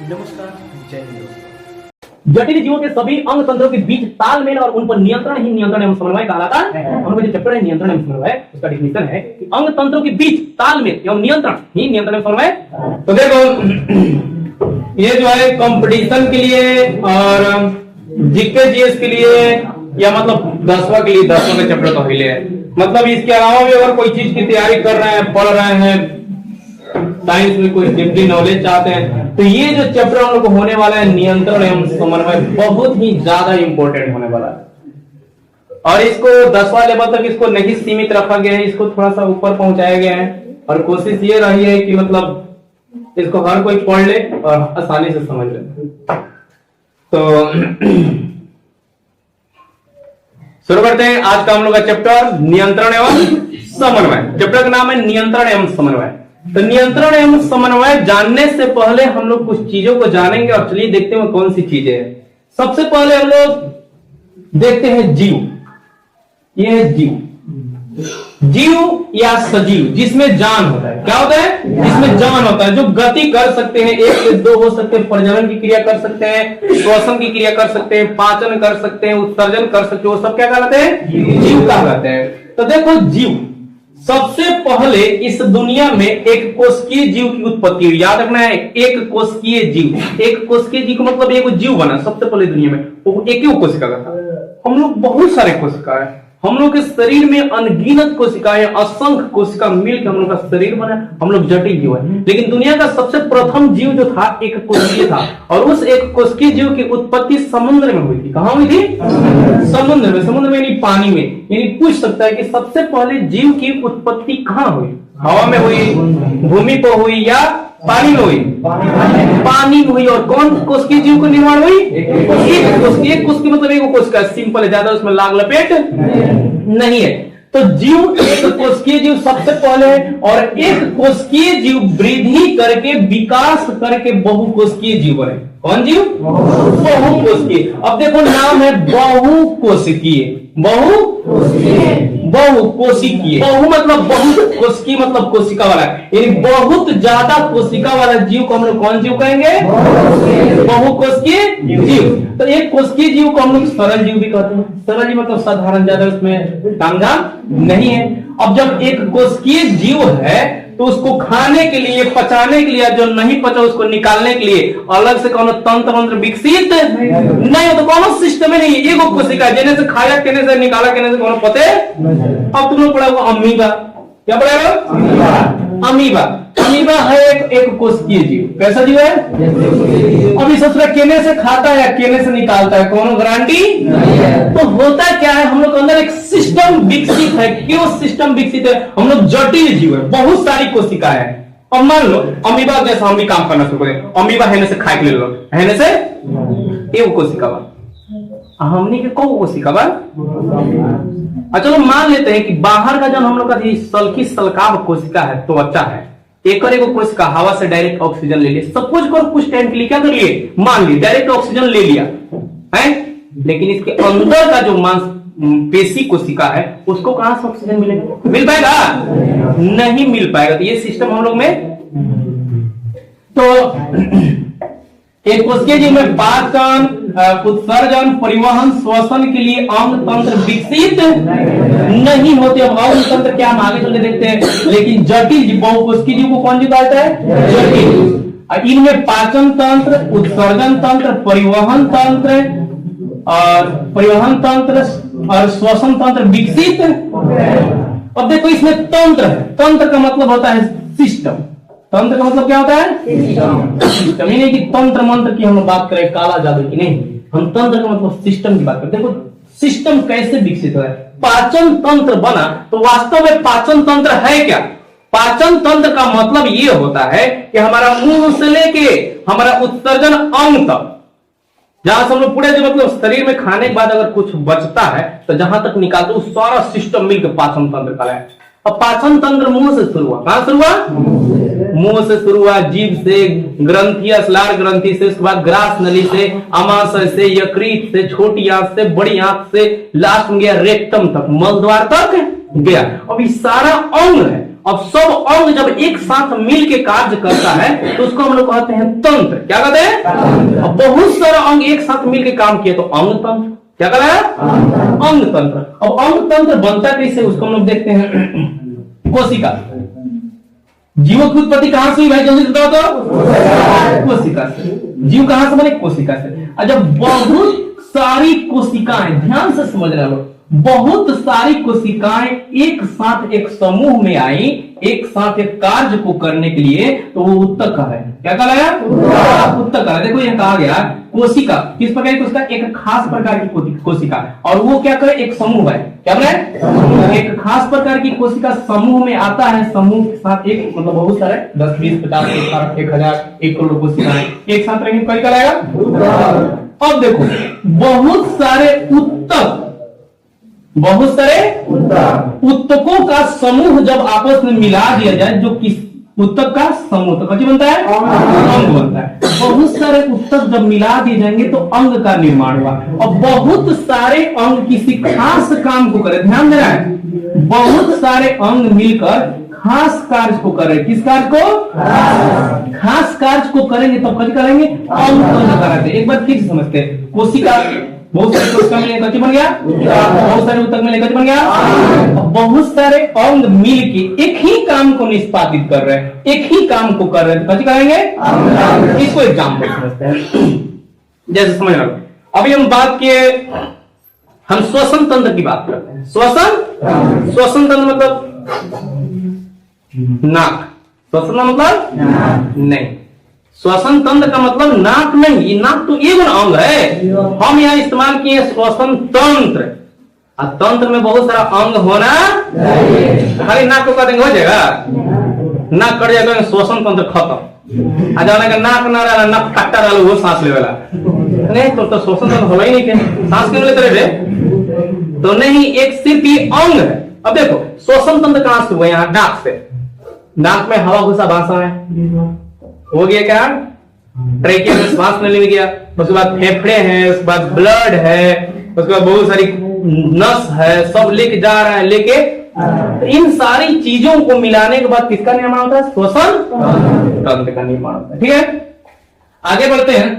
नमस्कार, जय हिंद। जटिल जीवों के सभी अंग तंत्रों के बीच तालमेल और उन पर नियंत्रण ही नियंत्रण एवं समन्वय कहलाता है। हम लोग जो चैप्टर है नियंत्रण एवं समन्वय, उसका डेफिनेशन है कि अंग तंत्रों के बीच तालमेल एवं नियंत्रण ही नियंत्रण एवं समन्वय। तो देखो ये जो है कंपटीशन के लिए और जीके जीएस के लिए या मतलब 10वां के लिए 10वां का चैप्टर तो हिले है। मतलब इसके अलावा भी अगर कोई चीज की तैयारी कर रहे हैं, पढ़ रहे हैं, साइंस में कोई डीपली नॉलेज चाहते हैं, तो ये जो चैप्टर हम लोग को होने वाला है नियंत्रण एवं समन्वय बहुत ही ज्यादा इंपॉर्टेंट होने वाला है। और इसको 10वां लेवल तक इसको नहीं सीमित रखा गया है, इसको थोड़ा सा ऊपर पहुंचाया गया है। और कोशिश ये रही है कि मतलब इसको हर कोई पढ़ ले और आसानी से समझ ले। तो शुरू करते हैं आज का हम लोग का चैप्टर नियंत्रण एवं समन्वय। चैप्टर का नाम है नियंत्रण एवं समन्वय। तो नियंत्रण एवं समन्वय जानने से पहले हम लोग कुछ चीजों को जानेंगे और चलिए देखते हैं कौन सी चीजें हैं। सबसे पहले हम लोग देखते हैं जीव। ये है जीव, जीव या सजीव जिसमें जान होता है। क्या होता है? जिसमें जान होता है, जो गति कर सकते हैं, 1 से 2 हो सकते हैं, प्रजनन की क्रिया कर सकते हैं, श्वसन की क्रिया कर सकते हैं, पाचन कर सकते हैं, उत्सर्जन कर सकते हैं, वो सब क्या कहलाते हैं? जीव कहलाते हैं। तो देखो जीव, सबसे पहले इस दुनिया में एक कोशिकीय जीव की उत्पत्ति हुई। याद रखना है, एक कोशिकीय जीव। एक कोशिकीय जीव का मतलब एक जीव बना सबसे पहले दुनिया में, वो एक ही कोशिका का था। हम लोग बहुत सारे कोशिका है, हम लोग के शरीर में अनगिनत कोशिकाएं, असंख्य कोशिका मिलकर हम लोग का शरीर बना। हम लोग जटिल जीव है, लेकिन दुनिया का सबसे प्रथम जीव जो था एक कोशिकीय था। और उस एक कोशिकीय जीव की उत्पत्ति समुद्र में हुई थी। कहां हुई थी? समुद्र में। समुद्र में यानी पानी में। यानी पूछ सकता है कि सबसे पहले जीव की उत्पत्ति कहां हुई? हवा में हुई, भूमि पर हुई या पानी में हुई? पानी में हुई। और कौन कोशिकीय जीव का निर्माण हुई? एक कोशिकीय मतलब एक कोशिका, सिंपल है, ज्यादा उसमें लाग लपेट नहीं है। तो जीव एक कोशिकीय जीव सबसे पहले है। और एक कोशिकीय जीव वृद्धि करके विकास करके बहुकोशिकीय जीव बने। कौन जीव? बहुकोशिकीय। अब देखो नाम है बहुकोशिकीय। बहुकोशिकीय। बहु मतलब बहुत, कोशिकीय मतलब कोशिका वाला, यानी बहुत ज्यादा कोशिका वाला जीव को हम लोग कौन जीव कहेंगे? बहुकोशिकीय जीव। तो एक कोशिकीय जीव को हम लोग सरल जीव भी कहते हैं। सरल जीव मतलब साधारण, ज्यादा उसमें तामझाम नहीं है। अब जब एक कोशिकीय जीव है तो उसको खाने के लिए, पचाने के लिए, जो नहीं पचा उसको निकालने के लिए अलग से कौन तंत्र मंत्र विकसित नहीं हो, तो कौन सिस्टम नहीं है। एगो कोशिका जेने से खाया, केने से निकाला, केने से कौन पते। अब तुम लोग पढ़ा होगा अमीबा। क्या पढ़ा? अमीबा। अमीबा है एक कोशिकीय जीव। कैसा जीव है? अभी ससुरा केने से खाता है या केने से निकालता है, कौन गारंटी? तो होता क्या है, हम लोग के अंदर एक सिस्टम विकसित है। क्यों सिस्टम विकसित है? हम लोग जटिल जीव है, बहुत सारी कोशिका है। अब मान लो अमीबा जैसा हम भी काम करना शुरू करें। अमीबा है से खाए के ले लो, है से एक कोशिका बा, हमने के कौ कोशिका बा। चलो मान लेते हैं कि बाहर का जो हम लोग का सल्की सलकाव कोशिका है, तो अच्छा है। एक कोशिका हवा से डायरेक्ट ऑक्सीजन ले लिया। सपोज करो कुछ टाइम के लिए क्या कर लिए, मान ली डायरेक्ट ऑक्सीजन ले लिया है, लेकिन इसके अंदर का जो पेशी कोशिका है उसको कहां से ऑक्सीजन मिलेगा? मिल पाएगा? नहीं मिल पाएगा। तो ये सिस्टम हम लोग में, तो एक कोशिकीय जीव में पाचन, उत्सर्जन, परिवहन, श्वसन के लिए अंग तंत्र विकसित नहीं होते। अब अंग तंत्र क्या हम आगे चल के देखते हैं। लेकिन जटिल जीव, बहुकोशिकीय जीव को कौन जीव कहता है? जटिल। इनमें पाचन तंत्र, उत्सर्जन तंत्र, परिवहन तंत्र और श्वसन तंत्र विकसित। अब देखो इसमें तंत्र है। तंत्र का मतलब होता है सिस्टम। तंत्र का मतलब क्या होता है? सिस्टम। नहीं कि तंत्र मंत्र की हम बात करें, काला जादू की नहीं, हम तंत्र का मतलब सिस्टम की बात करते हैं। देखो सिस्टम कैसे विकसित हो है। पाचन तंत्र बना तो वास्तव में पाचन तंत्र है क्या? पाचन तंत्र का मतलब ये होता है कि हमारा मुंह से लेके हमारा उत्सर्जन अंग तक, जहां से हम लोग पूरे जो मतलब शरीर में खाने के बाद अगर कुछ बचता है तो जहां तक निकालते उस सारा सिस्टम मिलकर पाचन तंत्र का है। अब पाचन तंत्र मुंह से शुरू हुआ। कहां शुरू हुआ? मुंह से शुरू हुआ, जीभ से, ग्रंथि स्लार ग्रंथि से, उसके बाद ग्रास नली से, अमाशय से, यकृत से, छोटी आंत से, बड़ी आंत से, लास्ट में गया रेक्टम तक, मलद्वार तक गया। अब ये सारा अंग है अब सब अंग जब एक साथ मिल के कार्य करता है तो उसको हम लोग कहते हैं तंत्र। क्या कहते हैं? अब बहुत सारा अंग एक साथ मिल के काम किए तो अंग तंत्र। क्या कहते हैं? अंग तंत्र। अब अंग तंत्र बनता कैसे उसको हम लोग देखते हैं। कोशिका, जीवों की उत्पत्ति कहां से हुई भाई, जल्दी बताओ तो? कोशिका से। जीव कहां से बने? कोशिका से। जब बहुत सारी कोशिकाएं, ध्यान से समझ रहे हो, बहुत सारी कोशिकाएं एक साथ एक समूह में आई, एक साथ एक कार्य को करने के लिए, तो वो उत्तक है। क्या कहा गया? उत्तक है। देखो ये कहा गया कोशिका किस प्रकार की कोशिका? एक खास प्रकार की कोशिका, और वो क्या करे? एक समूह है। क्या बोले? एक खास प्रकार की कोशिका समूह में आता है, समूह के साथ एक मतलब बहुत सारे 10, 20, 50, 1000, 1 करोड़ कोशिकाएं एक साथ रहेंगे, क्या कहलाएगा? अब देखो बहुत सारे उत्तक, बहुत सारे उत्तकों का समूह जब आपस में मिला दिया जाए, जो किस उत्तक का समूह, तो क्या बनता है? अंग बनता है। बहुत सारे उत्तक जब मिला दिए जाएंगे तो अंग का निर्माण हुआ। और बहुत सारे अंग किसी खास काम को करे, ध्यान देना है, बहुत सारे अंग मिलकर खास कार्य को कर रहे हैं। किस कार्य को? खास कार्य को करेंगे तब क्या करेंगे? अंग तंत्र कराते। एक बार ठीक से समझते हैं। कोशिका, बहुत सारे कोशिका मिले कच्चे बन गया, बहुत सारे उत्तक मिले कच्चे बन गया। बहुत सारे अंग मिल के एक ही काम को निष्पादित कर रहे हैं, एक ही काम को कर रहे हैं, कच्चे करेंगे। इसको एग्जाम्पल समझते हैं, जैसे समझ रहे हो। अभी हम बात किए, हम श्वसन तंत्र की बात करते हैं। श्वसन तंत्र मतलब नाक। श्वसन मतलब नहीं, श्वसन तंत्र का मतलब नाक नहीं, ये नाक तो एक अंग है। हम यहाँ इस्तेमाल किए श्वसन तंत्र। तंत्र में बहुत सारा अंग होना, खाली नाक को कह देंगे हो जाएगा, नाक कट जाएगा श्वसन तंत्र खत्म। आ जाने का नाक ना रहा, नाक फट्टा डालो वो सांस ले वाला नहीं, तो श्वसन तंत्र होला ही नहीं। के सांस क्यों लेते रहे? तो नहीं, एक सिर्फ ये अंग है। अब देखो श्वसन तंत्र कहां से हुआ? यहाँ नाक से। नाक में हवा घुसा भाषा है, हो गया क्या? ट्रेकिया में श्वास लेने में गया, उसके बाद फेफड़े हैं, उसके बाद ब्लड है, उसके बाद बहुत सारी नस है, सब लेके जा रहा है, लेके इन सारी चीजों को मिलाने के बाद किसका निर्माण होता है? श्वसन तंत्र का निर्माण होता है। ठीक है, आगे बढ़ते हैं।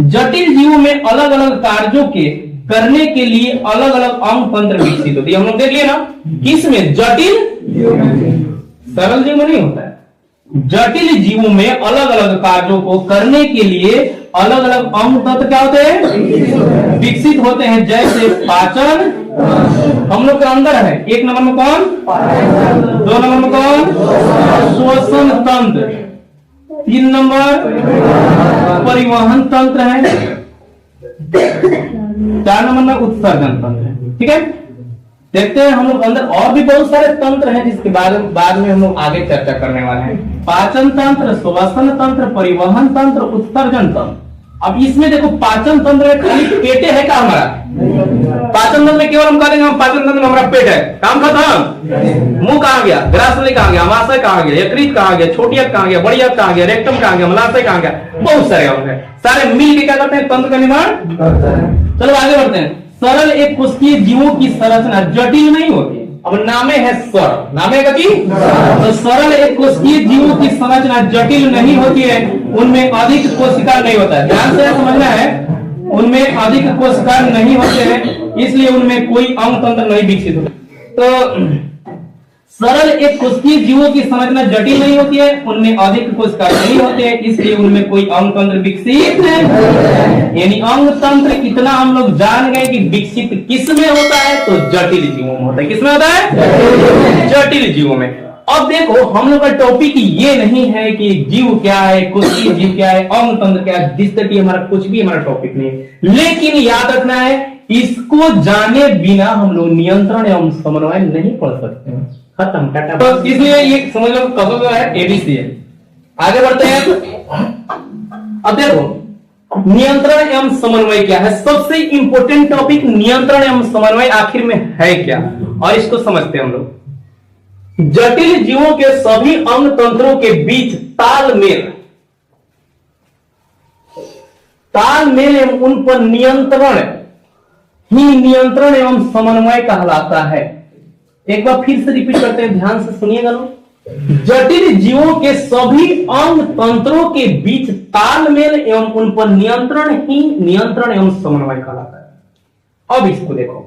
जटिल जीवों में अलग अलग कार्यों के करने के लिए अलग अलग अंग तंत्र विकसित होती है। हम लोग देख लिए ना, किसमें? जटिल, सरल जीव में नहीं होता है। जटिल जीवों में अलग अलग कार्यों को करने के लिए अलग अलग अंग तंत्र क्या होते हैं? विकसित होते हैं। जैसे पाचन हम लोग के अंदर है। 1 नंबर में कौन? 2 नंबर में कौन? श्वसन तंत्र। 3 नंबर परिवहन तंत्र है। 4 नंबर में उत्सर्जन तंत्र है। ठीक है, देखते हैं हम लोग अंदर और भी बहुत सारे तंत्र हैं जिसके बाद में हम लोग आगे चर्चा करने वाले हैं। पाचन तंत्र, श्वसन तंत्र, परिवहन तंत्र, उत्सर्जन तंत्र। अब इसमें देखो पाचन तंत्र में खाली पेटे है क्या हमारा? पाचन तंत्र में केवल हम कह देंगे पाचन तंत्र में हमारा पेट है, काम खत्म। मुंह कहां गया? ग्रासली कहां गया? अमाशय कहां गया? यकृत कहां गया? छोटी आंत कहां गया? बड़ी आंत कहां गया? रेक्टम कहां गया? मलाशय कहां गया? बहुत सारे अंग हैं, सारे मिल के क्या करते हैं? तंत्र का निर्माण। चलो आगे बढ़ते हैं। सरल एक कोशिकीय जीवों की संरचना जटिल नहीं होती। अब नामे है सरल, नामे का जी, तो सरल एक कोशिकीय जीवों की संरचना जटिल नहीं होती है, उनमें अधिक कोशिका नहीं होता है। ध्यान से समझना है, उनमें अधिक कोशिका नहीं होते हैं, इसलिए उनमें कोई अंग तंत्र नहीं विकसित होता। तो सरल एक कोशिकीय जीवों की संरचना जटिल नहीं होती है, उनमें अधिक कोशिका नहीं होते हैं, इसलिए उनमें कोई अंग तंत्र विकसित नहीं। यानी अंग तंत्र इतना हम लोग जान गए कि विकसित किस में होता है? तो जटिल जीवों में होता है। किस में होता है? जटिल जीवों में। अब देखो हम लोग का टॉपिक ये नहीं है कि जीव क्या है, कोशिकीय जीव क्या है, अंग तंत्र क्या है, डिस्कटी हमारा कुछ भी हमारा टॉपिक नहीं है। लेकिन याद रखना है, इसको जाने बिना हम लोग नियंत्रण एवं समन्वय नहीं पढ़ सकते हैं। खत्म, टाटा। तो इसलिए ये समझ लो कब है एबीसी है। आगे बढ़ते हैं। अब देखो नियंत्रण एवं समन्वय क्या है? सबसे इंपोर्टेंट टॉपिक नियंत्रण एवं समन्वय आखिर में है क्या, और इसको समझते हैं हम लोग। जटिल जीवों के सभी अंग तंत्रों के बीच तालमेल एवं उन पर नियंत्रण ही नियंत्रण एवं समन्वय कहलाता है। एक बार फिर से रिपीट करते हैं, ध्यान से सुनिएगा लोग। जटिल जीवों के सभी अंग तंत्रों के बीच तालमेल एवं उन पर नियंत्रण ही नियंत्रण एवं समन्वय कहलाता है। अब इसको देखो,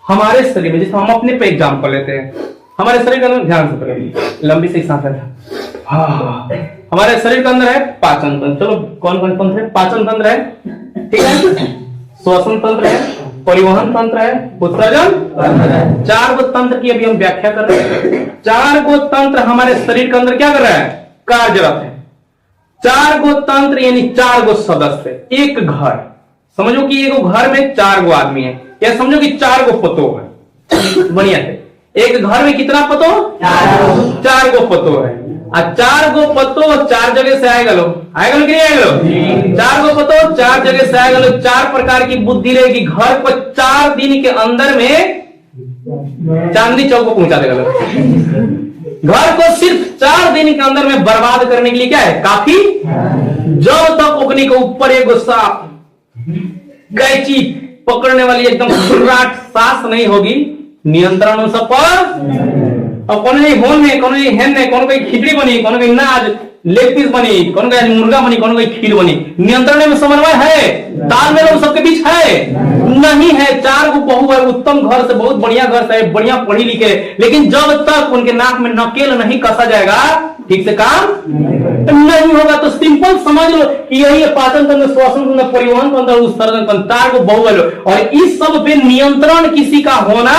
हमारे शरीर में, जैसे हम अपने पे एग्जाम्पल लेते हैं, हमारे शरीर के अंदर, ध्यान से करेंगे, लंबी से सांस है, हमारे शरीर के अंदर है पाचन तंत्र। चलो कौन कौन तंत्र है? पाचन तंत्र है, ठीक है, श्वसन तंत्र है, परिवहन तंत्र है, उत्सर्जन तंत्र है। 4 गो तंत्र की अभी हम व्याख्या कर रहे हैं। 4 गो तंत्र हमारे शरीर के अंदर क्या कर रहा है? कार्यरत है। 4 गो तंत्र यानी 4 गो सदस्य, एक घर। समझो कि एक घर में 4 गो आदमी है, या समझो कि 4 गो पतो है। बढ़िया है। एक घर में कितना पतो? 4 गो पतो है। 4 गो पतो 4 जगह से आएगा लो, आएगा लो कि नहीं आएगा लो? 4 गो पतो 4 जगह से आएगा लो। 4 प्रकार की बुद्धि रहेगी। घर को 4 दिन के अंदर में चांदनी चौक को पहुंचा देगा लो। घर को सिर्फ 4 दिन के अंदर में बर्बाद करने के लिए क्या है? काफी। जब तक ओकनी के ऊपर एक सांप कैंची पकड़ने वाली एकदम खुर्राट सांस नहीं होगी, नियंत्रण उन सब पर। और कौन नहीं होन में, कौन नहीं हेन में, कौन कोई खिचड़ी बनी, कौन कोई नाज लेग पीस बनी, कौन कोई मुर्गा बनी, कौन कोई खीर बनी, नियंत्रण में समन्वय है? तालमेल उन सबके बीच है? नहीं है। 4 गो बहू है, उत्तम घर से, बहुत बढ़िया घर से, बढ़िया पढ़ी लिखे, लेकिन जब तक उनके नाक में नकेल नहीं कसा जाएगा, ठीक से काम नहीं होगा। तो सिंपल समझ लो कि यही है पाचन तंत्र, श्वसन तंत्र, परिवहन तंत्र, उत्सर्जन तंत्र। 4 गो बहु है, और इस सब पे नियंत्रण किसी का होना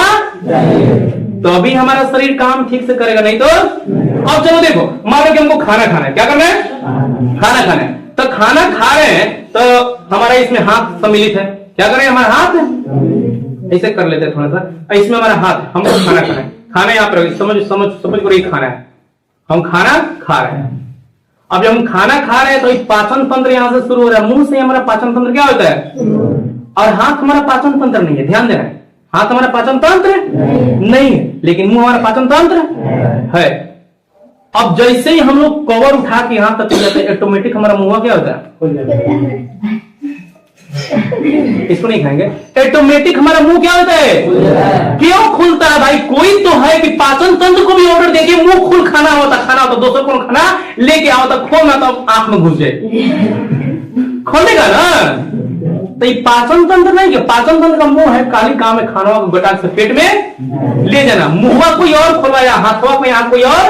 तो अभी हमारा शरीर काम ठीक से करेगा, नहीं तो। अब चलो देखो, मान लो कि हमको खाना खाना है, क्या करना है? खाना खाना है। तो खाना खा रहे हैं तो हमारा इसमें हाथ सम्मिलित है, क्या करें? हमारा हाथ ऐसे कर लेते हैं थोड़ा सा, इसमें हमारा हाथ, हमको खाना खाना है, खाना यहाँ पर समझ समझ समझ करो, ये खाना है, हम खाना खा रहे हैं। अब जब हम खाना खा रहे हैं तो पाचन तंत्र यहां से शुरू हो रहा है, मुंह से हमारा पाचन तंत्र क्या होता है, और हाथ हमारा पाचन तंत्र नहीं है, ध्यान देना है। हाथ हमारा पाचन तंत्र नहीं है, लेकिन मुंह हमारा पाचन तंत्र है। अब जैसे ही हम लोग कवर उठा के यहां तक जाते हैं, ऑटोमेटिक हमारा मुंह क्या होता है, इसको नहीं खाएंगे, ऑटोमेटिक हमारा मुंह क्या होता है, क्यों खुलता है भाई? कोई तो है कि पाचन तंत्र को भी ऑर्डर देके मुंह खुल खाना होता, दोस्तों को खाना लेके आओ, तो खोलना तो आंख में घुस जाए, खोलेगा ना। तो ये पाचन तंत्र नहीं है, पाचन तंत्र का मुंह है, खाली काम है खाना को गटाक से पेट में ले जाना, मुंह कोई और खोलवाया, हाथवा को यहाँ कोई और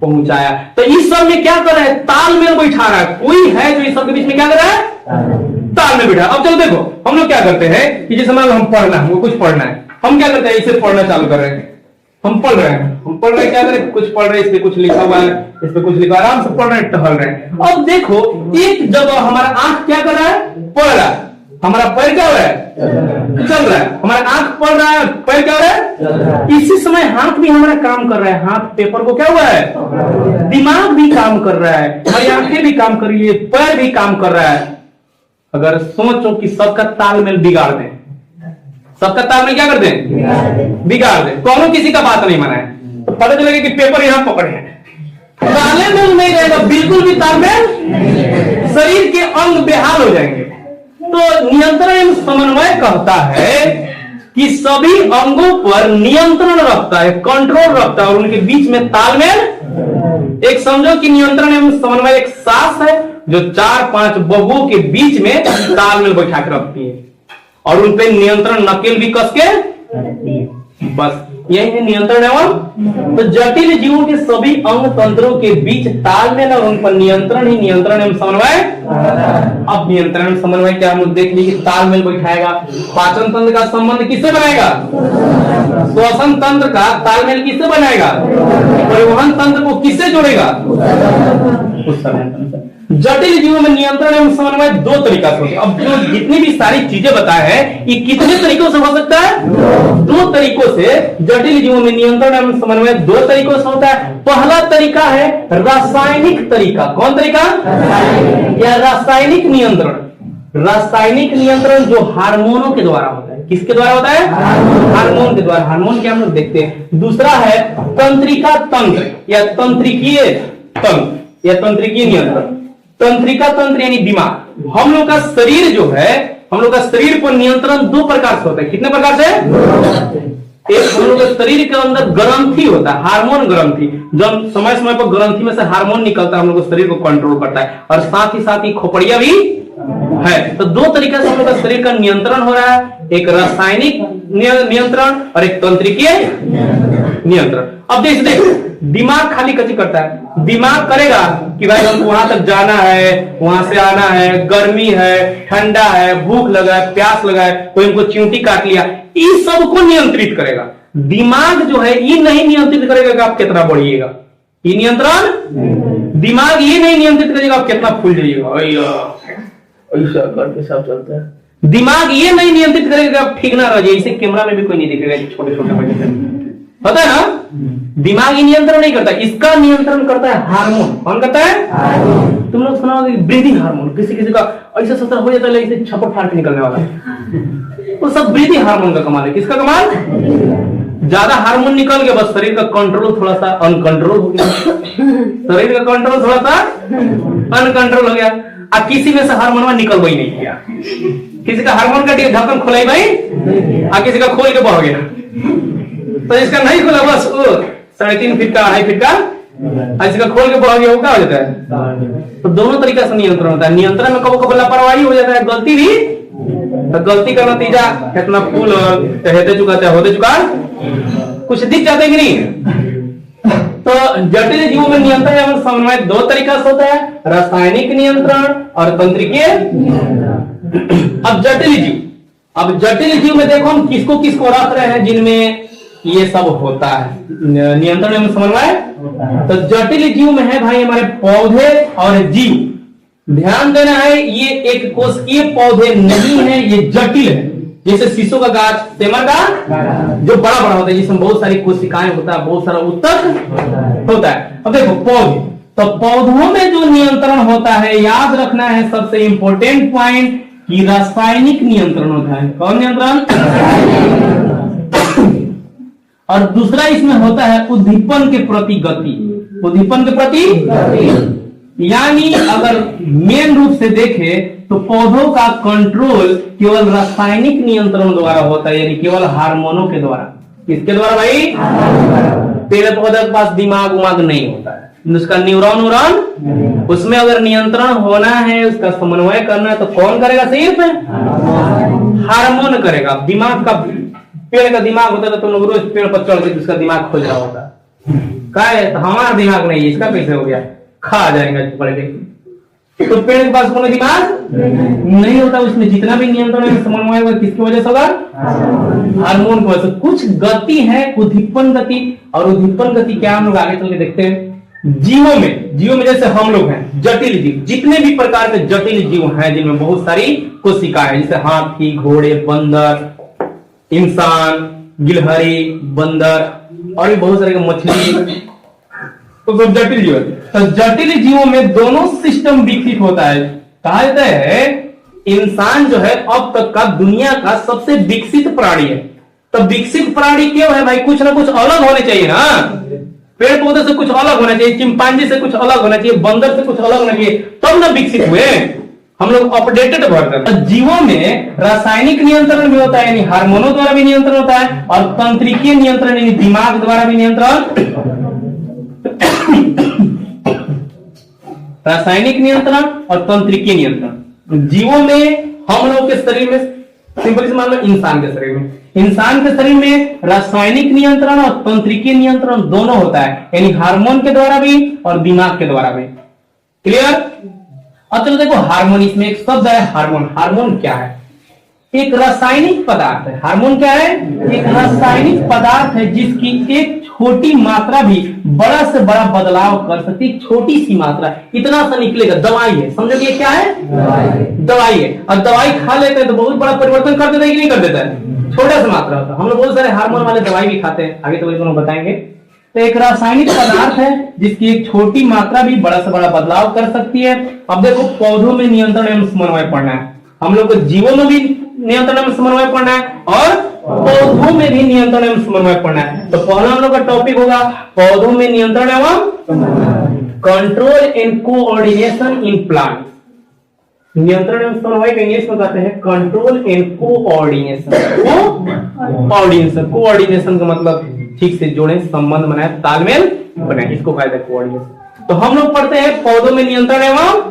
पहुंचाया। तो इस सब में क्या कर रहा है, तालमेल बैठा रहा है, कोई है जो इस सब के बीच में क्या कर रहा है, तालमेल बैठा। अब चलो देखो, हम लोग क्या करते हैं कि जैसे मान लो हम पढ़ना है, हमको कुछ पढ़ना है, हम क्या करते हैं, इसे पढ़ना चालू कर रहे हैं, हम पढ़ रहे हैं, क्या करें, कुछ पढ़ रहे हैं, इस पे कुछ लिखा हुआ है, इस पे कुछ लिखा, आराम से पढ़ रहे हैं, टहल रहे हैं। अब देखो, एक जगह हमारा आंख क्या कर रहा है, पढ़ रहा है, हमारा पैर क्या हो रहा है, चल रहा है, हमारा आंख पढ़ रहा है, पैर क्या हो रहा है, इसी समय हाथ भी हमारा काम कर रहा है, हाथ पेपर को क्या हुआ है, दिमाग भी काम कर रहा है, हमारी आंखें भी काम कर रही है, पैर भी काम कर रहा है। अगर सोचो कि सबका तालमेल बिगाड़ दें, सबका तालमेल क्या कर दें, बिगाड़ दें, कौन किसी का बात नहीं माना है, तो पता चलेगा कि पेपर यहां पकड़े हैं, तालमेल नहीं रहेगा, बिल्कुल भी तालमेल, शरीर के अंग बेहाल हो जाएंगे। तो नियंत्रण एवं समन्वय कहता है कि सभी अंगों पर नियंत्रण रखता है, कंट्रोल रखता है, और उनके बीच में तालमेल। एक समझो कि नियंत्रण एवं समन्वय एक सास है जो 4-5 बहुओं के बीच में तालमेल बैठा के रखती है, और उन पे नियंत्रण नकेल भी कस के, बस यही है नियंत्रण एवं। तो जटिल जीवों के सभी अंग तंत्रों के बीच तालमेल और उन पर नियंत्रण ही नियंत्रण एवं समन्वय। अब नियंत्रण एवं समन्वय क्या हम लोग देख लीजिए, तालमेल बैठाएगा, पाचन तंत्र का संबंध किससे बनाएगा, श्वसन तंत्र का तालमेल किससे बनाएगा, परिवहन तंत्र को किससे जोड़ेगा, जटिल जीवों में नियंत्रण एवं समन्वय 2 तरीका से होता है। अब जो जितनी भी सारी चीजें बताए हैं, ये कितने तरीकों से हो सकता है, 2 तरीकों से जटिल जीवों में नियंत्रण एवं समन्वय 2 तरीकों से होता है। पहला तरीका है रासायनिक तरीका। कौन तरीका, या रासायनिक नियंत्रण। रासायनिक नियंत्रण जो हार्मोनों के द्वारा होता है, किसके द्वारा होता है, हार्मोन के द्वारा, हार्मोन क्या हम लोग देखते हैं। दूसरा है तंत्रिका तंत्र या तंत्रिकीय तंत्र या तंत्रिकीय नियंत्रण। तंत्रिका तंत्र यानी दिमाग। हम लोग का शरीर जो है, हम लोग का शरीर पर नियंत्रण 2 प्रकार से होता है। कितने प्रकार से, एक हम लोग के शरीर के अंदर ग्रंथि होता है, हार्मोन ग्रंथि, जब समय समय पर ग्रंथि में से हार्मोन निकलता है, हम लोग के शरीर को कंट्रोल करता है, और साथ ही खोपड़िया भी है। तो दो तरीके से हम लोग का शरीर का नियंत्रण हो रहा है, एक रासायनिक नियंत्रण और एक तंत्रिकीय नियंत्रण। अब देख दिमाग खाली कथी करता है, दिमाग करेगा कि भाई हमको वहां तक जाना है, वहां से आना है, गर्मी है, ठंडा है, भूख लगा है, प्यास लगा है, कोई हमको चींटी काट लिया, इस सब को नियंत्रित करेगा। दिमाग जो है ये नहीं नियंत्रित करेगा कि आप कितना बढ़िएगा, ये नियंत्रण दिमाग ये नहीं नियंत्रित करेगा आप कितना फूल जाइएगा, ऐसा करके सब चलता है। दिमाग ये नहीं नियंत्रित करेगा आप ठीक ना रह जाइए, इसे कैमरा में भी कोई नहीं दिखेगा, छोटे छोटे बच्चे, पता है ना। दिमाग ये नियंत्रण नहीं करता, इसका नियंत्रण करता है हार्मोन। कौन करता है? तुम लोग सुना होगा ब्रीदिंग हार्मोन, किसी किसी का ऐसा सतर हो जाता है, ऐसे छपट फाड़ के निकलने वाला, तो सब ब्रीदिंग हार्मोन का कमाल है। किसका कमाल? ज्यादा हार्मोन निकल गया, बस शरीर का कंट्रोल थोड़ा सा अनकंट्रोल हो गया, शरीर का कंट्रोल थोड़ा सा अनकंट्रोल हो गया। अब किसी में से हार्मोन निकल ही नहीं किया, किसी का हार्मोन का ढक्कन खुलाई भाई, और किसी का खोल के बह गया, तो इसका नहीं खुला, बस वो 3.5 फीट का 2.5 फीट का, इसका खोल के बह गया, वो क्या हो जाता है। तो दोनों तरीके से नियंत्रण होता है। नियंत्रण में कभी कभी लापरवाही हो जाता है, गलती भी, तो गलती का नतीजा कितना फूल हेते चुका चाहे होते चुका कुछ दिख जाते कि नहीं। तो जटिल जीवों में नियंत्रण एवं समन्वय दो तरीका से होता है, रासायनिक नियंत्रण और तंत्रिकीय। अब जटिल जीव में देखो हम किसको किसको रख रहे हैं जिनमें ये सब होता है, नियंत्रण एवं समन्वय। तो जटिल जीव में है भाई हमारे पौधे और जीव। ध्यान देना है, ये एक कोशिकीय पौधे नहीं है, ये जटिल है। जैसे शीशो का गाछ, सेमर का जो बड़ा बड़ा होता है, जिसमें बहुत सारी कोशिकाएं होता है, बहुत सारा उत्तक होता है। अब देखो पौधे, तो पौधों में जो नियंत्रण होता है, याद रखना है सबसे इंपॉर्टेंट पॉइंट कि रासायनिक नियंत्रण होता है। कौन नियंत्रण? और दूसरा इसमें होता है उद्दीपन के प्रति गति, उद्दीपन के प्रति, यानी अगर मेन रूप से देखें तो पौधों का कंट्रोल केवल रासायनिक नियंत्रण द्वारा होता है, यानी केवल हार्मोनों के द्वारा। किसके द्वारा भाई? पेड़ पौधे के पास दिमाग उमाग नहीं होता है, उसका न्यूरॉन उसमें अगर नियंत्रण होना है, उसका समन्वय करना है, तो कौन करेगा? सिर्फ हार्मोन करेगा। दिमाग का, पेड़ का दिमाग होता है तो तुम लोग रोज पेड़ पर चढ़ के उसका दिमाग खोल रहा होता है, तो हमारा दिमाग नहीं है, इसका कैसे हो गया? खा जाएगा पड़ के। तो पेड़ के पास कोई दिमाग नहीं होता, उसमें जितना भी नियंत्रण है समन्वय होगा, किसकी वजह से होगा? हार्मोन की वजह से। कुछ गति है उद्दीपन गति, और उद्दीपन गति क्या हम लोग आगे चल के देखते हैं। जीवों में जैसे हम लोग हैं जटिल जीव, जितने भी प्रकार के जटिल जीव हैं जिनमें बहुत सारी कोशिकाएं हैं, जैसे हाथी, घोड़े, बंदर, इंसान, गिलहरी, बंदर और भी बहुत सारे मछली, तो सब जटिल जीव है। तो जटिल जीवों में दोनों सिस्टम विकसित होता है। कहा जाता है इंसान जो है अब तक का दुनिया का सबसे विकसित प्राणी है। तो विकसित प्राणी क्यों है भाई? कुछ ना कुछ अलग होने चाहिए ना, पेड़ पौधे से कुछ अलग होना चाहिए, चिंपांजी से कुछ अलग होना चाहिए, बंदर से कुछ अलग होना चाहिए, तब ना विकसित हुए हम लोग। Updated version. जीवों में रासायनिक नियंत्रण भी होता है, यानी हार्मोनों द्वारा भी नियंत्रण होता है, और तंत्रिकीय नियंत्रण यानी दिमाग द्वारा भी नियंत्रण। रासायनिक नियंत्रण और तंत्रिकीय नियंत्रण जीवों में, हम लोग के शरीर में, सिंपली मान लो इंसान के शरीर में रासायनिक नियंत्रण और तंत्रिकीय नियंत्रण दोनों होता है, यानी हार्मोन के द्वारा भी और दिमाग के द्वारा भी। क्लियर? अब चलो देखो हार्मोन, इसमें एक शब्द है हार्मोन। हार्मोन क्या है? एक रासायनिक पदार्थ है। हार्मोन क्या है? एक रासायनिक पदार्थ है जिसकी एक छोटी मात्रा भी बड़ा से बड़ा बदलाव कर सकती है। छोटी सी मात्रा, इतना सा निकलेगा। दवाई है, समझो ये क्या है? दवाई है। और दवाई खा लेते हैं तो बहुत बड़ा परिवर्तन कर देता है कि नहीं कर देता है? छोटा सा मात्रा होता है। हम लोग बहुत सारे हार्मोन वाले दवाई भी खाते हैं, आगे तो बताएंगे। तो एक रासायनिक पदार्थ है जिसकी एक छोटी मात्रा भी बड़ा से बड़ा बदलाव कर सकती है। अब देखो पौधों में नियंत्रण एवं समन्वय पढ़ना है, हम लोग को जीवों में भी नियंत्रण एवं समन्वय पढ़ना है, और पौधों में भी नियंत्रण एवं समन्वय पढ़ना है। तो पहला हम लोग का टॉपिक होगा पौधों में नियंत्रण एवं control and coordination in plant. नियंत्रण एवं समन्वय का इंग्लिश में कहते हैं कंट्रोल एंड कोऑर्डिनेशन। कोऑर्डिनेशन का मतलब ठीक से जोड़े, संबंध बनाए, तालमेल बनाए, इसको कहते हैं कोऑर्डिनेशन। तो हम लोग पढ़ते हैं पौधों में नियंत्रण एवं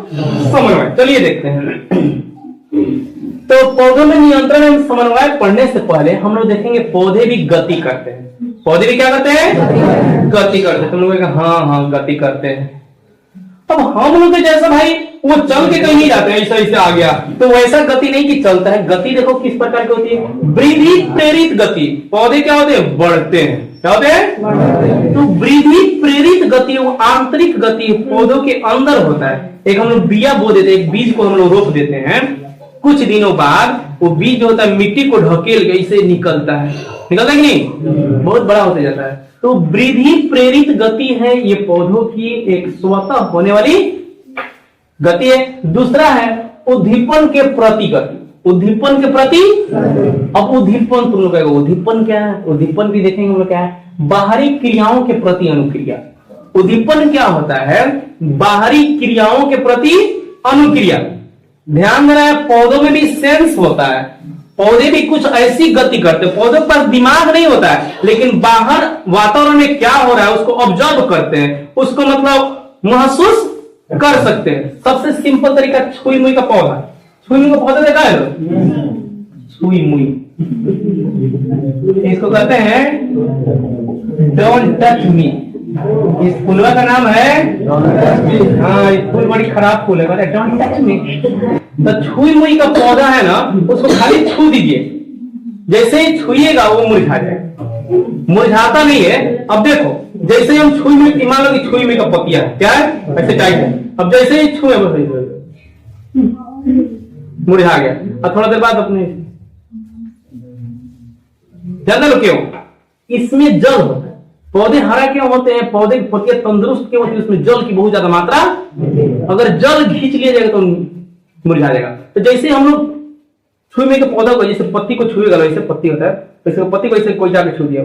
समन्वय। चलिए देखते हैं। तो पौधों में नियंत्रण एवं समन्वय पढ़ने से पहले हम लोग देखेंगे पौधे भी गति करते हैं। पौधे भी क्या करते हैं? गति करते हैं। तुम लोग हाँ गति करते हैं। अब हम लोग के जैसा भाई वो चल के कहीं नहीं जाते हैं, ऐसा ऐसे आ गया, तो वैसा गति नहीं कि चलता है। गति देखो किस प्रकार की होती है, वृद्धि प्रेरित गति। पौधे क्या होते हैं? बढ़ते हैं। क्या होते हैं? तो वृद्धि प्रेरित गति वो आंतरिक गति पौधों के अंदर होता है। एक हम लोग बिया बो देते हैं, एक बीज को हम लोग रोप देते हैं, कुछ दिनों बाद वो बीज जो होता है मिट्टी को ढकेल के ऐसे निकलता है, निकलता है कि नहीं? बहुत बड़ा होते जाता है। तो वृद्धि प्रेरित गति है ये पौधों की एक स्वतः होने वाली गति है। दूसरा है उद्दीपन के प्रति गति। उद्दीपन के प्रति, अब उद्दीपन तुम लोग कहेगा उद्दीपन क्या है? उद्दीपन भी देखेंगे हम लोग क्या है, बाहरी क्रियाओं के प्रति अनुक्रिया। उद्दीपन क्या होता है? बाहरी क्रियाओं के प्रति अनुक्रिया। ध्यान देना है, पौधों में भी सेंस होता है, पौधे भी कुछ ऐसी गति करते हैं। पौधों पर दिमाग नहीं होता है, लेकिन बाहर वातावरण में क्या हो रहा है उसको ऑब्जर्व करते हैं, उसको मतलब महसूस कर सकते हैं। सबसे सिंपल तरीका छुई मुई का पौधा। छुई मुई का पौधा देखा है? छुई मुई, इसको कहते हैं डोंट टच मी। इस फूलवा का नाम है, हाँ ये फूल बड़ी खराब फूल है, डोंट टच मी। तो छुई मुई का पौधा है ना, उसको खाली छू दीजिए, जैसे ही छुइएगा वो मुरझा जाएगा। मुरझाता नहीं है। अब देखो जैसे ही हम छुई मुई, मान लो कि छुई मुई का पतिया है, क्या है? ऐसे टाइप है। अब जैसे ही छुए मुरझा गया, और थोड़ा देर बाद अपने जानते लो क्यों? इसमें जल होता है। पौधे हरा क्यों होते हैं? पौधे की पत्तियां तंदुरुस्त क्यों होती है? उसमें जल की बहुत ज्यादा मात्रा। अगर जल खींच लिया जाएगा तो मुरझा जाएगा। तो जैसे हम लोग छुई में के पौधा को, जैसे पत्ती को छुएगा वैसे पत्ती होता है, वैसे पत्ती को ऐसे कोई जाके छू दिया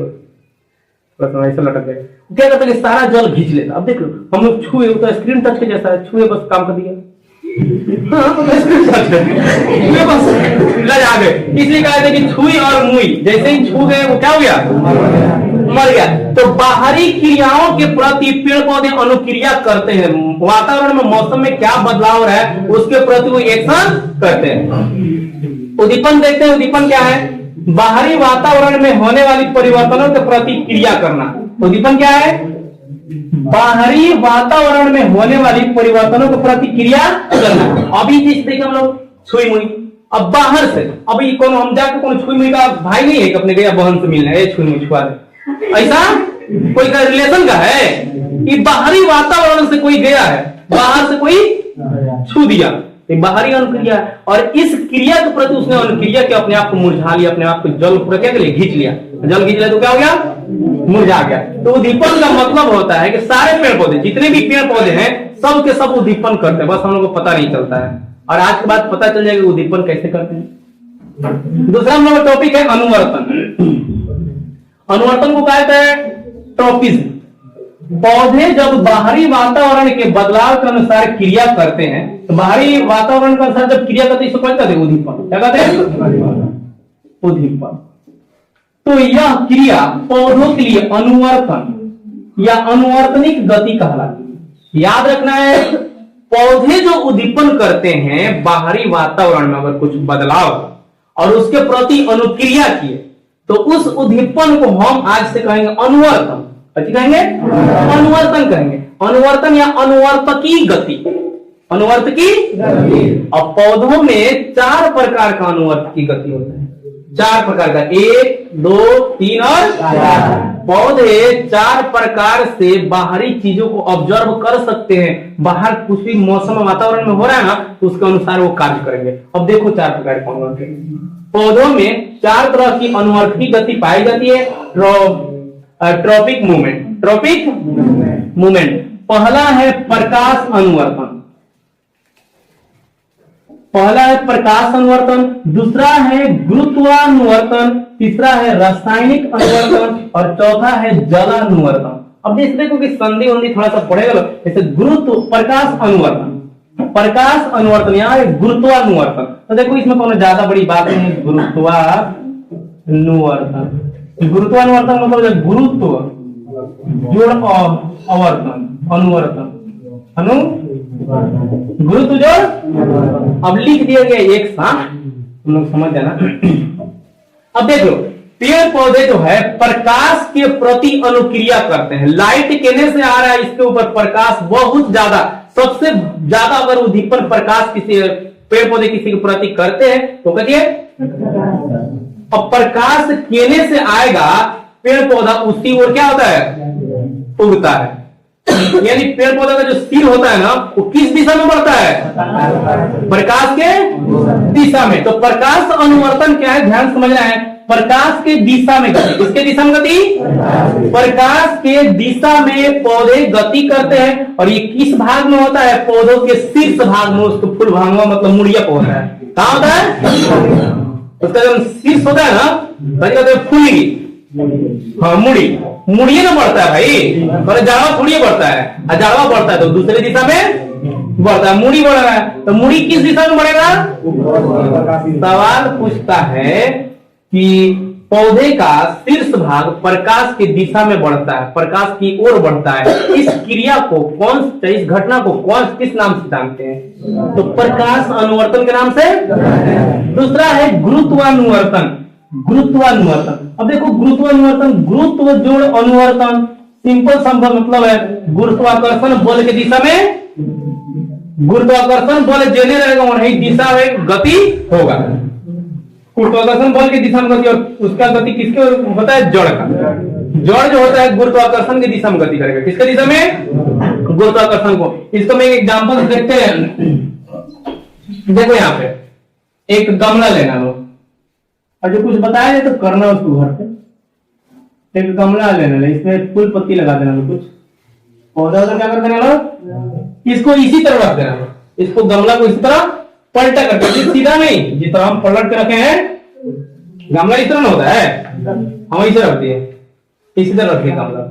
ऐसा लटक गया, क्या करता है? सारा जल खींच लेता। अब देख लो हम लोग छुए तो स्क्रीन टच के जैसा है, छुए बस काम कर दिया। हाँ, तो स्क्रीन टच छुए बस लज आ गए। इसलिए कहा कि छुई और मुई जैसे ही छू गए वो क्या हो गया? मर गया। तो बाहरी क्रियाओं के प्रति पेड़ पौधे अनुक्रिया करते हैं। वातावरण में मौसम में क्या बदलाव हो रहा है उसके प्रति वो एक्शन करते हैं। उद्दीपन देखते हैं। उद्दीपन क्या है? बाहरी वातावरण में होने वाली परिवर्तनों के प्रति क्रिया करना। उद्दीपन क्या है? बाहरी वातावरण में होने वाली परिवर्तनों के प्रति क्रिया करना। अभी जिस देखिए हम लोग छुई मुई, अब बाहर से अभी कौन हम जाकर कौन छुई मुई का भाई नहीं है कि अपने गया बहन से मिलने छुई मुई छुआ दे, ऐसा कोई का रिलेशन का है कि बाहरी वातावरण से कोई गया है, बाहर से कोई छू दिया, एक बाहरी अनुक्रिया है। और इस क्रिया के प्रति उसने अनुक्रिया के अपने आप को मुरझा लिया, अपने आप को जल पूरा क्या कर लिया? खींच लिया। जल खींच लिया तो क्या हो गया? मुरझा गया। तो उद्दीपन का मतलब होता है कि सारे पेड़ पौधे, जितने भी पेड़ पौधे हैं, सब के सब उद्दीपन करते हैं, बस हम लोग को पता नहीं चलता है। और आज के बाद पता चल जाएगा उद्दीपन कैसे करते हैं। दूसरा हम लोग टॉपिक है अनुवर्तन। अनुवर्तन को कहते हैं ट्रॉपिज्म। पौधे जब बाहरी वातावरण के बदलाव के अनुसार क्रिया करते हैं, तो बाहरी वातावरण के अनुसार जब क्रिया करते हैं इसको क्या कहते हैं? उद्दीपन। क्या कहते हैं? उद्दीपन। तो यह क्रिया पौधों के लिए अनुवर्तन या अनुवर्तनिक गति कहलाती है। याद रखना है, पौधे जो उद्दीपन करते हैं बाहरी वातावरण में अगर कुछ बदलाव और उसके प्रति अनुक्रिया किए तो उस उद्दीपन को हम आज से कहेंगे अनुवर्तन। अच्छी कहेंगे? अनुवर्तन कहेंगे। अनुवर्तन या अनुवर्तकी गति। अनुवर्तकी गति। अब पौधों में 4 प्रकार का अनुवर्तकी गति होता है। 4 प्रकार का, 1, 2, 3 और 4। पौधे 4 प्रकार से बाहरी चीजों को ऑब्जर्व कर सकते हैं। बाहर कुछ भी मौसम वातावरण में हो रहा है ना, तो उसके अनुसार वो कार्य करेंगे। अब देखो 4 प्रकार के अनुवर्तन। पौधों में 4 तरह की अनुवर्तकी गति पाई जाती है। Tropic movement. ट्रॉपिक मूवमेंट पहला है प्रकाश अनुवर्तन। पहला है प्रकाश अनुवर्तन, दूसरा है गुरुत्वानुवर्तन, तीसरा है रासायनिक अनुवर्तन और चौथा है जलानुवर्तन। अब जैसे देखो कि संधि वंधि थोड़ा सा पड़ेगा, जैसे गुरुत्व प्रकाश अनुवर्तन। प्रकाश अनुवर्तन, यहाँ है गुरुत्वानुवर्तन। तो देखो इसमें कोनो ज्यादा बड़ी बात नहीं है, गुरुत्वानुवर्तन। गुरुत्वानुवर्तन मतलब गुरुत्व जोड़ अवर्तन, अनुवर्तन, गुरुत्व जोड़। अब लिख दिया गया एक साथ, तुम लोग समझ जाना। अब देख लो, पेड़ पौधे जो है प्रकाश के प्रति अनुक्रिया करते हैं। लाइट केने से आ रहा है, इसके ऊपर प्रकाश बहुत ज्यादा, सबसे ज्यादा अगर उद्दीपन प्रकाश किसी पेड़ पौधे किसी के प्रति करते हैं तो कहिए। अब प्रकाश केने से आएगा, पेड़ पौधा उसकी ओर क्या होता है, उगता है। यानी पेड़ पौधा का जो सिर होता है ना, वो किस दिशा में बढ़ता है, प्रकाश के दिशा में। तो प्रकाश अनुवर्तन क्या है, ध्यान समझना है। प्रकाश के दिशा में गति, किसके दिशा में गति, प्रकाश के दिशा में पौधे गति करते हैं। और ये किस भाग में होता है, पौधों के शीर्ष भाग में, उसको फूल भाग में मतलब मुड़िया पे होता है। कहां होता है, उसका जब शीर्ष होता है ना, तो फूली, हाँ मुड़ी, मुड़िए ना बढ़ता है भाई, पर जाड़वा थोड़ी बढ़ता है, जाड़वा बढ़ता है तो दूसरे दिशा में बढ़ता है। मुड़ी बढ़ रहा है तो मुड़ी किस दिशा में बढ़ेगा। सवाल पूछता है कि पौधे का शीर्ष भाग प्रकाश की दिशा में बढ़ता है, प्रकाश की ओर बढ़ता है। इस क्रिया को कौन, इस घटना को कौन, किस नाम से जानते हैं, तो प्रकाश अनुवर्तन के नाम से। दूसरा है गुरुत्वानुवर्तन, गुरुत्वानुवर्तन। अब देखो गुरुत्वानुवर्तन, गुरुत्व जोड़ अनुवर्तन, सिंपल संभव मतलब है गुरुत्वाकर्षण बल के दिशा में, गुरुत्वाकर्षण बल जेने रहेगा वही दिशा में गति होगा। गुरुत्वाकर्षण बल की दिशा में गति, और उसका गति किसके होता है, जड़ का। जड़ जो होता है गुरुत्वाकर्षण की दिशा में गति करेगा, किसके दिशा में, गुरुत्वाकर्षण को। इसको मैं एक एग्जांपल देखते हैं। देखो यहाँ पे एक गमला लेना लो, और जो कुछ बताया जाए तो करना उसको घर पे। एक गमला लेना, इसमें फूल पत्ती लगा देना, कुछ पौधा उधर क्या कर देना लो, इसको इसी तरह रख देना, इसको गमला को इसी तरह पलटा करके, सीधा नहीं, जिस तरह हम पलट के रखे हैं गमला इस तरह ना होता है, हम इसे रख दिए, इसी तरह रखिए गमला।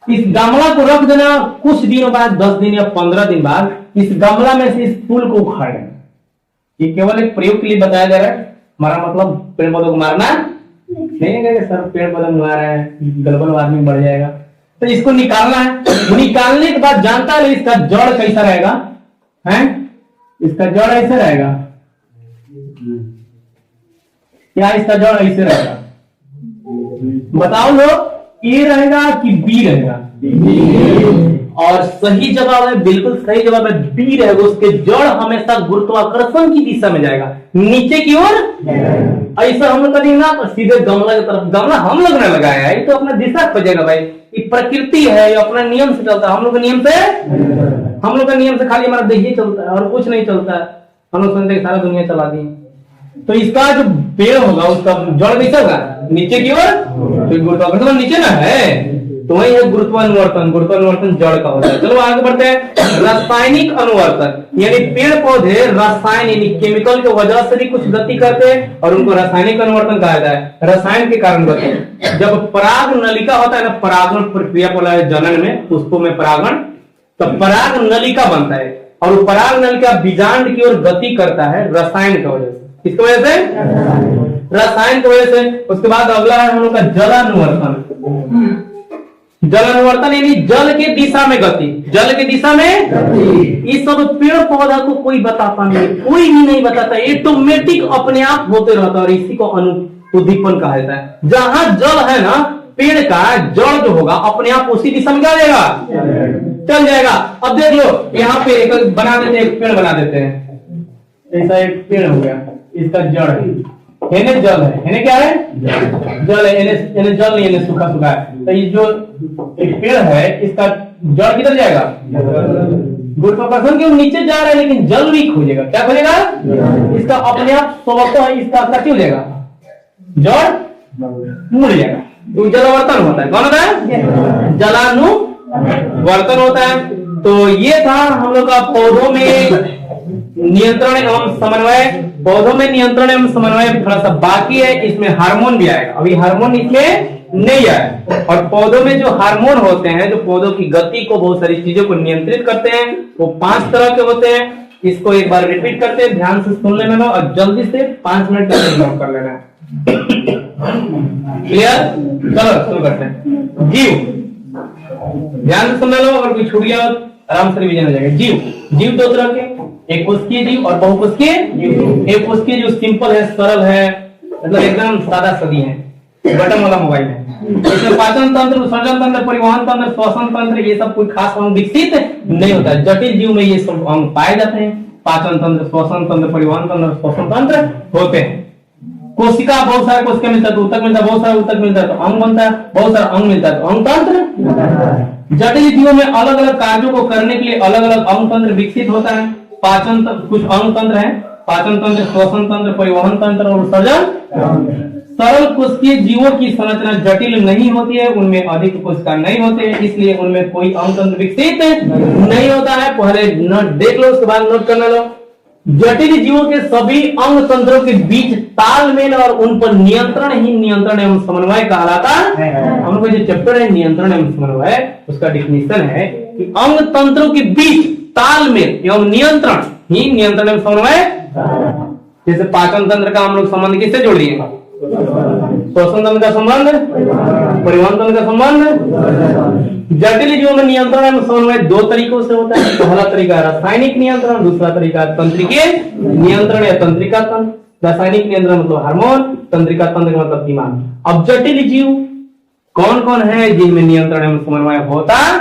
इस गमला को रख देना, कुछ दिनों बाद, 10 दिन या 15 दिन बाद इस गमला में से इस फूल को उखाड़ देना। ये केवल एक प्रयोग के लिए बताया जा रहा है, हमारा मतलब पेड़ पौधों को मारना नहीं है कि सर पेड़ पौधे मार रहे हैं, ग्लोबल वार्मिंग बढ़ जाएगा। तो इसको निकालना है, निकालने के बाद जानता है इसका जड़ कैसा रहेगा, हैं? इसका जड़ ऐसे रहेगा क्या, इसका जड़ ऐसे रहेगा, बताओ लोग, ए रहेगा कि बी रहेगा। और सही जवाब है, बिल्कुल सही जवाब है, बी रहेगा। उसके जड़ हमेशा गुरुत्वाकर्षण की दिशा में जाएगा, नीचे की ओर। ऐसा हम लोग करेंगे ना तो सीधे गमला की तरफ, गमला हम लोग ने लगाया है, ये तो अपना दिशा खोजेगा भाई, ये प्रकृति है, ये अपना नियम से चलता है। हम लोग का नियम से, हम लोग का नियम से खाली हमारा देही चलता है और कुछ नहीं चलता है। हम लोग समझते सारा दुनिया चला दी। तो इसका जो पेड़ होगा उसका जड़ कैसा होगा, नीचे की ओर, तो गुरुत्वाकर्षण नीचे ना है, तो वही है गुरुत्वानुवर्तन। गुरुत्वानुवर्तन जड़ का होता है। चलो आगे बढ़ते हैं। रासायनिक अनुवर्तन, यानी पेड़ पौधे रसायन यानी केमिकल की वजह से भी कुछ गति करते हैं और उनको रासायनिक अनुवर्तन कहा जाता है। रसायन के कारण गति, जब पराग नलिका होता है ना, परागण प्रक्रिया बोला है जनन में, पुष्पों में परागण, तो पराग नलिका बनता है और वो पराग नलिका बीजांड की ओर गति करता है रसायन की वजह से। किसकी वजह से, रसायन की वजह से। उसके बाद अगला है हम लोग का जलानुवर्तन। जलानुवर्तन यानी जल के दिशा में गति, जल के दिशा में गति। इस सब पेड़ पौधा को कोई बताता नहीं, कोई भी नहीं बताता, ऑटोमेटिक अपने आप होते रहता है और इसी को उद्दीपन कहा जाता है। जहां जल है ना, पेड़ का जड़ जो होगा अपने आप उसी दिशा में क्या जाएगा, चल जाएगा। अब देख लो यहाँ पे एक बना देते हैं, एक पेड़ बना देते हैं, ऐसा एक पेड़ हो गया, इसका जड़ है, इन्हें जल है, इन्हें क्या है, जल है, इन्हें जल नहीं, इन्हें सूखा सूखा है। तो ये जो एक पेड़ है इसका जड़ किधर जाएगा, गुरुत्वाकर्षण के नीचे जा रहा है, लेकिन जल भी खोजेगा, क्या खोजेगा, इसका अपने आप स्वभाव है, इसका क्या हो जाएगा, जड़ मुड़ जाएगा। तो जलावर्तन होता है, कौन होता है, जलानुवर्तन होता है। तो ये था हम लोग का पौधों में नियंत्रण एवं समन्वय। पौधों में नियंत्रण एवं समन्वय थोड़ा सा बाकी है, इसमें हार्मोन भी आएगा, अभी हार्मोन इसमें नहीं आया। और पौधों में जो हार्मोन होते हैं, जो पौधों की गति को, बहुत सारी चीजों को नियंत्रित करते हैं, वो 5 तरह के होते हैं। इसको एक बार रिपीट करते हैं, ध्यान से सुन लेना और जल्दी से 5 मिनट का नोट कर लेना है। क्लियर? चलो शुरू करते हैं। जीव, ध्यान से सुन लो, अगर कोई छूट गया आराम से रिवीजन हो जाएगा। जीव दो तरह के, एक कोशिकीय जीव और बहुकोशिकीय जीव। एक कोशिकीय जीव सिंपल है, सरल है, मतलब एकदम सादा सदी है, बटन वाला मोबाइल है। इसमें पाचन तंत्र, विसर्जन तंत्र, परिवहन तंत्र, श्वसन तंत्र, ये सब कोई खास अंग विकसित नहीं होता है। जटिल जीव में ये सब अंग पाए जाते हैं। पाचन तंत्र, श्वसन तंत्र, परिवहन तंत्र, श्वसन तंत्र होते हैं। कोशिका, बहुत सारे कोशिका मिलता है तो ऊतक मिलता है, बहुत सारा ऊतक मिलता है तो अंग बनता है, बहुत सारा अंग मिलता है तो अंग तंत्र। जटिल जीवों में अलग अलग कार्यों को करने के लिए अलग अलग अंग तंत्र विकसित होता है। पाचन तंत्र, कुछ अंग तंत्र है, पाचन तंत्र, श्वसन तंत्र, परिवहन तंत्र और विसर्जन। सरल कोशिकीय जीवों की संरचना जटिल नहीं होती है, उनमें अधिक कोशिका नहीं होते हैं, इसलिए उनमें कोई अंग तंत्र विकसित नहीं होता है। पहले नोट देख लो, उसके बाद नोट करना लो। जटिल जीवों के सभी अंग तंत्रों के बीच तालमेल और उन पर नियंत्रण ही नियंत्रण एवं समन्वय कहलाता है। हम लोग जो चैप्टर है नियंत्रण एवं समन्वय, उसका डिफिनेशन है कि अंग तंत्रों के बीच तालमेल एवं नियंत्रण ही नियंत्रण एवं समन्वय। जैसे पाचन तंत्र का हम लोग संबंध किससे जोड़ दिए? श्वसन तंत्र का संबंध, परिवहन तंत्र का संबंध। जटिल जीवों में नियंत्रण एवं समन्वय दो तरीकों से होता है। पहला तरीका रासायनिक नियंत्रण, दूसरा तरीका तंत्रिकीय नियंत्रण या तंत्रिका तंत्र। रासायनिक नियंत्रण मतलब हार्मोन, तंत्रिका तंत्र का मतलब दिमाग। अब जटिल जीव कौन कौन है जिनमें नियंत्रण एवं समन्वय होता है?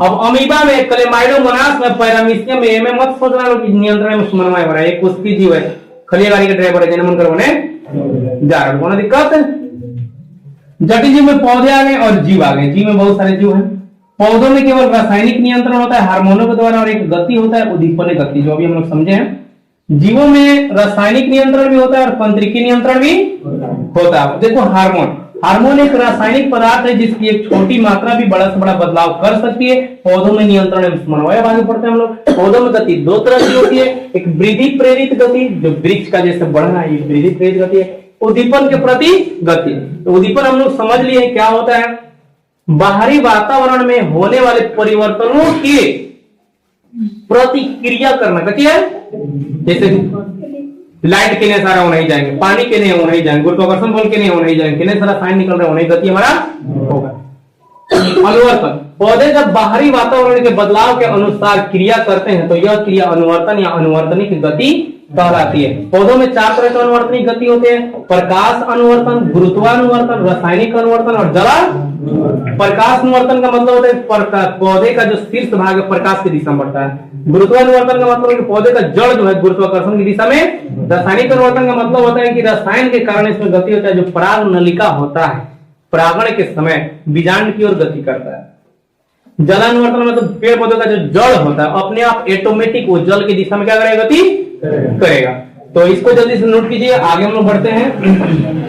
अब अमीबा में, क्लेमाइडोमोनास में, पैरामीशियम में, ये मत सोचना लोग नियंत्रण एवं समन्वय हो रहा है। एक कोशिकीय जीव है, खलिया गाड़ी के ड्राइवर है, जन्म करवाने जा रहा है, कौन दिक्कत? जटिल जीव में पौधे आ गए और जीव आ गए। जीव में बहुत सारे जीव हैं। पौधों में केवल रासायनिक नियंत्रण होता है हार्मोनों के द्वारा, और एक गति होता है उद्दीपन गति, जो अभी हम लोग समझे हैं। जीवों में रासायनिक नियंत्रण भी होता है और तंत्रिकीय नियंत्रण भी होता है। देखो हार्मोन एक रासायनिक पदार्थ है जिसकी एक छोटी मात्रा भी बड़ा से बड़ा बदलाव कर सकती है। पौधों में नियंत्रण एवं समन्वय आगे पढ़ते हैं हम लोग। पौधों में गति दो तरह की होती है, एक वृद्धि प्रेरित गति, जो वृक्ष का जैसे बढ़ना है, ये वृद्धि प्रेरित गति है। उद्दीपन के प्रति गति, तो उद्दीपन हम लोग समझ लिए क्या होता है? बाहरी वातावरण में होने वाले परिवर्तनों की प्रतिक्रिया करना। क्या है? जैसे लाइट के लिए सारा होना ही जाएंगे, पानी के लिए होना ही जाएंगे, गुरुत्वाकर्षण बल के लिए होना ही जाएंगे, कितने सारा साइन निकल रहे होने गति हमारा होगा। अनुवर्तन, पौधे जब बाहरी वातावरण के बदलाव के अनुसार क्रिया करते हैं तो यह क्रिया अनुवर्तन या अनुवर्तनिक गति कहलाती है। पौधों में 4 तरह के अनुवर्तनिक गति होते हैं: प्रकाश अनुवर्तन, गुरुत्वानुवर्तन, रासायनिक अनुवर्तन और जला। प्रकाश अनुवर्तन का मतलब होता है पौधे का जो शीर्ष भाग है प्रकाश की दिशा में बढ़ता है। गुरुत्वानुवर्तन का मतलब है कि पौधे का जड़ जो है गुरुत्वाकर्षण की दिशा में। रासायनिक अनुवर्तन का मतलब होता है कि रसायन के कारण इसमें गति होता है। जो पराग नलिका होता है, परागण के समय बीजांड की ओर गति करता है। जलानुवर्तन मतलब पेड़ पौधे का जो जड़ होता है अपने आप ऑटोमेटिक वो जल की दिशा में क्या करेगा? गति करेगा। तो इसको जल्दी से नोट कीजिए, आगे हम लोग बढ़ते हैं।